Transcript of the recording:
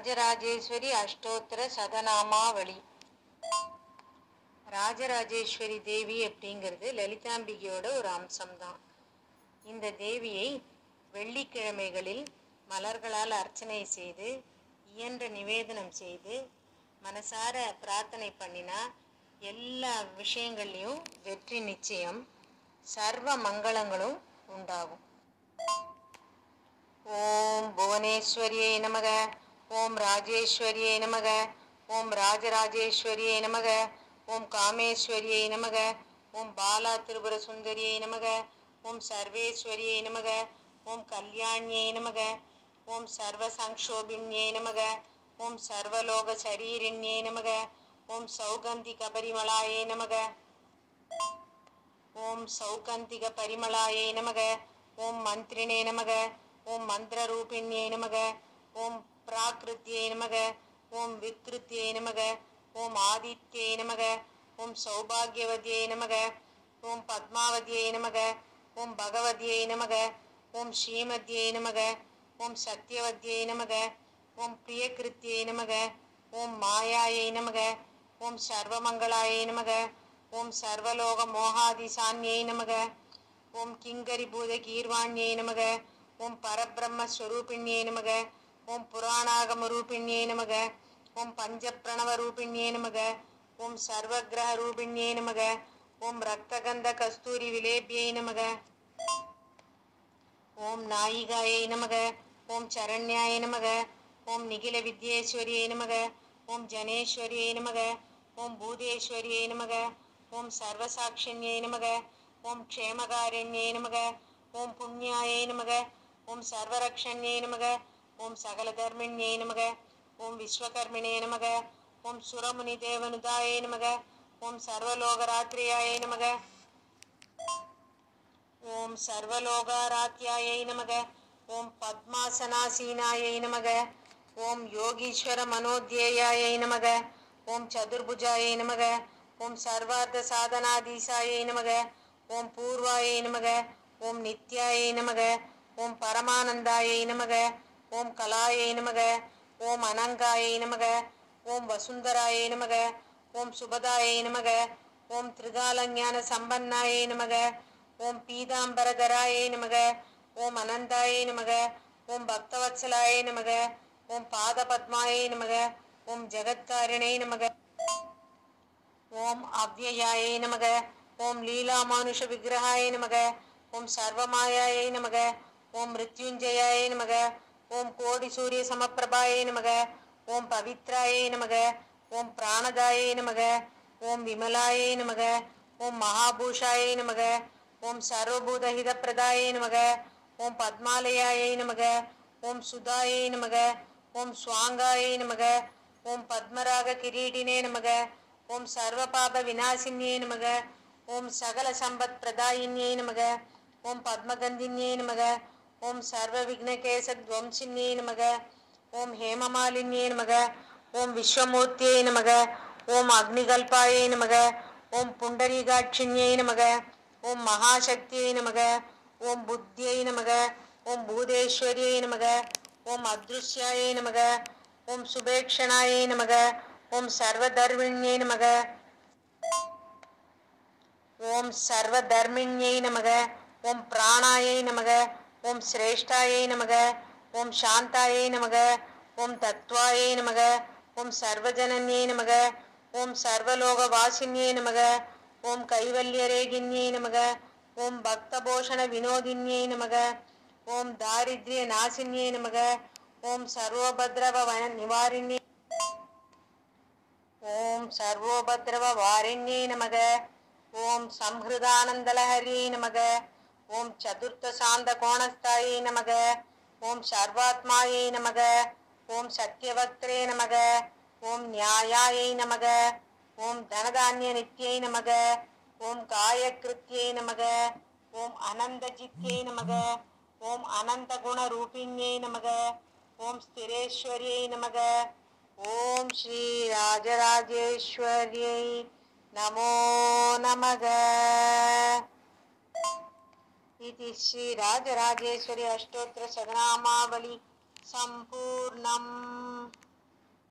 ராஜராஜேஸ்வரி அஷ்டோத்திர சதநாமாவளி. ராஜராஜேஸ்வரி தேவி அப்படிங்கிறது லலிதாம்பிகையோட ஒரு அம்சம்தான். இந்த தேவியை வெள்ளிக்கிழமைகளில் மலர்களால் அர்ச்சனை செய்து இயன்ற நிவேதனம் செய்து மனசார பிரார்த்தனை பண்ணினா எல்லா விஷயங்கள்லையும் வெற்றி நிச்சயம், சர்வ மங்களங்களும் உண்டாகும். ஓம் புவனேஸ்வரியை நமக, ஓம் ராஜேஸ்வரியை நமக, ஓம் ராஜராஜேஸ்வரியை நமக, ஓம் காமேஸ்வரியை நமக, ஓம் பாலா திரிபுர சுந்தரியை நமக, ஓம் சர்வேஸ்வரியை நமக, ஓம் கல்யாணியை நமக, ஓம் சர்வ சங்ஷோபின்யை நமக, ஓம் சர்வலோக சரீரிண்யை நமக, ஓம் சௌகந்திக பரிமளாயை நமக, ஓம் சௌகந்திக பரிமளாயை நமக, ஓம் மந்திரிணே நமக, ஓம் மந்திரரூபிண்யை நமக, ஓம் பிராகிருத்யை நமக, ஓம் விக்ருத்யை நமக, ஓம் ஆதித்யை நமக, ஓம் சௌபாகியவத்யை நமக, ஓம் பத்மாவத்யை நமக, ஓம் பகவத்யை நமக, ஓம் ஸ்ரீமத்யை நமக, ஓம் சத்யவத்யை நமக, ஓம் பிரியகிருத்யை நமக, ஓம் மாயாயை நமக, ஓம் சர்வமங்களாயை நமக, ஓம் சர்வலோக மோகாதிசான்யை நமக, ஓம் கிங்கரி பூத கீர்வாண்யை நமக, ஓம் பரபிரம்மஸ்வரூபிண்யை நமக, ஓம் புராணாகமரூபிண்யை நமக, ஓம் பஞ்சப்பிரணவரூபிண்யை நமக, ஓம் சர்வகிரக ரூபிண்யை நமக, ஓம் ரக்தகந்த கஸ்தூரி விலேபியை நமக, ஓம் நாயிகாயை நமக, ஓம் சரண்யாய நமக, ஓம் நிகில வித்யேஸ்வரியை நமக, ஓம் ஜனேஸ்வரியை நமக, ஓம் பூதேஸ்வரியை நமக, ஓம் சர்வசாட்சிண்யை நமக, ஓம் க்ஷேமகாரண்யை நமக, ஓம் புண்ணியாயை நமக, ஓம் சர்வரக்ஷண்யை நமக, ஓம் சகல தர்மிண்யை நமக, ஓம் விஸ்வகர்மிணே நமக, ஓம் சுரமுனி தேவனுதாயை நமக, ஓம் சர்வலோகராத்ரியாயை நமக, ஓம் சர்வலோகாராத்யாயை நமக, ஓம் பத்மாசனாசீனாயை நமக, ஓம் யோகீஸ்வர மனோத்யேயாயை நமக, ஓம் சதுர்புஜாயை நமக, ஓம் சர்வார்த்த சாதனாதீசாயை நமக, ஓம் பூர்வாயை நமக, ஓம் நித்யாயை நமக, ஓம் பரமானந்தாயை நமக, ஓம் கலாயை நமக, ஓம் அனங்காயை நமக, ஓம் வசுந்தராயை நமக, ஓம் சுபதாயை நமக, ஓம் திரிகாலஞான சம்பன்னாயை நமக, ஓம் பீதாம்பரதராயை நமக, ஓம் அனந்தாயை நமக, ஓம் பக்தவத்சலாயை நமக, ஓம் பாதபத்மாயை நமக, ஓம் ஜெகத்காரிணை நமக, ஓம் அவ்யயாயை நமக, ஓம் லீலாமானுஷ விக்கிரகாய நமக, ஓம் சர்வமாயாயை நமக, ஓம் மிருத்யுஞ்சயாய நமக, ஓம் கோடி சூரிய சமப்பிரபாயை நமக, ஓம் பவித்ராயை நமக, ஓம் பிராணதாயை நமக, ஓம் விமலாயை நமக, ஓம் மகாபூஷாயை நமக, ஓம் சர்வபூதஹிதப்பிரதாயை நமக, ஓம் பத்மாலயாயை நமக, ஓம் சுதாயை நமக, ஓம் ஸ்வாங்காயை நமக, ஓம் பத்மராக கிரீடினே நமக, ஓம் சர்வபாப விநாசின்யே நமக, ஓம் சகல சம்பத் பிரதாயின்யே நமக, ஓம் பத்மகந்தின்யே நமக, ஓம் சர்வ விக்னகேசத்வம்சின்யே நமக, ஓம் ஹேமமாலின்யே நமக, ஓம் விஸ்வமூர்த்தியை நமக, ஓம் அக்னிகல்பாயை நமக, ஓம் புண்டரீகாட்சின்யை நமக, ஓம் மகாசக்தியை நமக, ஓம் புத்தியை நமக, ஓம் பூதேஸ்வரியை நமக, ஓம் அத்ருஷ்யாயை நமக, ஓம் சுபேக்ஷணாயை நமக, ஓம் சர்வதர்விண்யை நமக, ஓம் சர்வதர்மிண்யை நமக, ஓம் பிராணாயை நமக, ஓம் சிரேஷ்டாயை நமக, ஓம் சாந்தாயை நமக, ஓம் தத்வாயை நமக, ஓம் சர்வஜனன்யை நமக, ஓம் சர்வலோக வாசின்யை நமக, ஓம் கைவல்யரேகின்யை நமக, ஓம் பக்தபோஷண வினோதின்யை நமக, ஓம் தாரித்ரிய நாசின்யை நமக, ஓம் சர்வோபத்ரவ நிவாரிண்யை, ஓம் சர்வோபத்ரவ வாரிண்யை நமக, ஓம் சம்ஹிருதானந்தலஹரியை நமக, ஓம் சதுர்த்த சாந்த கோணஸ்தாயை நமக, ஓம் சர்வாத்மாயை நமக, ஓம் சத்யவக்திரே நமக, ஓம் நியாயாயை நமக, ஓம் தனதான்ய நித்யை நமக, ஓம் காயகிருத்யை நமக, ஓம் அனந்தஜித்யை நமக, ஓம் அனந்தகுண ரூபிண்யை நமக, ஓம் ஸ்திரேஸ்வரியை நமக, ஓம் ஸ்ரீ ராஜராஜேஸ்வரியை நமோ நமக. इति श्री राजराजेश्वरी अष्टोत्तर सदनामावली संपूर्णम्.